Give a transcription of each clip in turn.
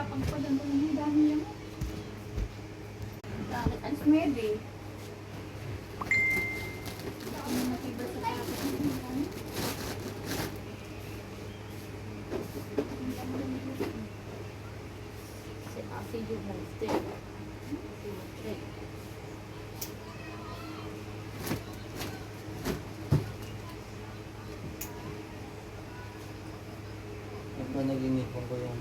papagpagan ko ng dami yan. Bakit? Ang smede. Ang matibay sa kapit. Si yung monster. Naginipon ko yung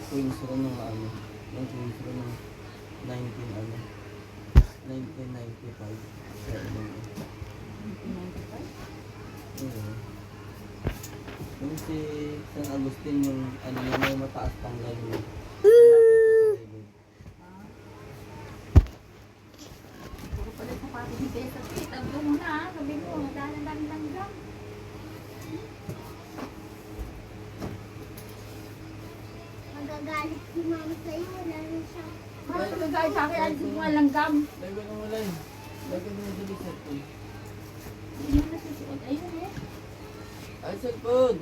Queens ko nung ano, yung Queens ko nung 1995. 1995? Yung si San Agustin yung ano yung may mataas pang lalo. Puro pala sa pati ni Tessa. Tablo mo na, sabi mo, dami lang. Magagalit si mama sa'yo, wala na siya. Bakit magagalit sa akin? Alis mo nga langgam. Lagi ko wala yun. Lagi ko yung dili cellphone. Hindi mo nasusuot. Ayun eh. Ay, cellphone!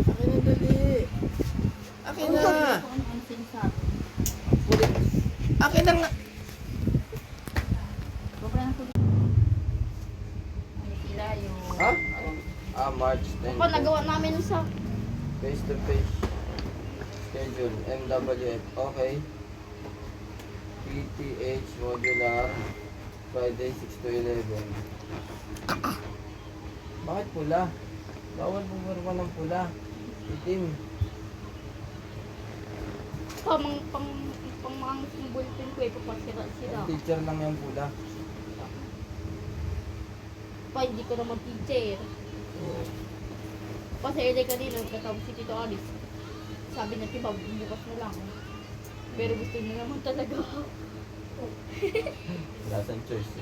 Akin na dali! Akin na! Ano sinasabi? Akin na nga! Sobrang tuloy. Ano sila yung... Ha? March 10. Ako, nagawa namin sa... Face to face. Schedule. MWF. Okay. PTH modular. Friday 6 to 11. Bakit pula? Bawal pumirma ng pula. Itim. pang mga bulletin ko, ipapasira-sira. Ang teacher lang yung pula. Pa, hindi ko naman teacher. Pa, sa LA kanina, katapos si Tito Alice. Sabi niya, Tibaw, bukas na lang. Pero gusto niya naman talaga. Wala siyang choice.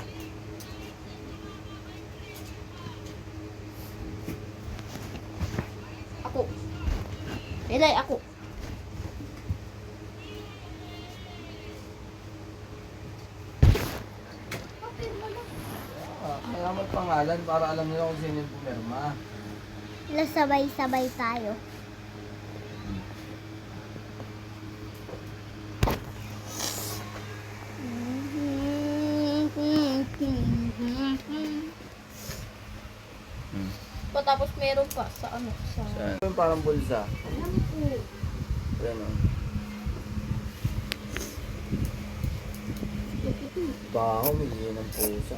Ako. Elay, ako. Kaya may pangalan para alam nila kung sino yung pumirma. Sabay-sabay tayo. Tapos meron pa sa ano, sa... Yung parang bulsa. Alam ko. Ayan o. Baho, may ng pusa.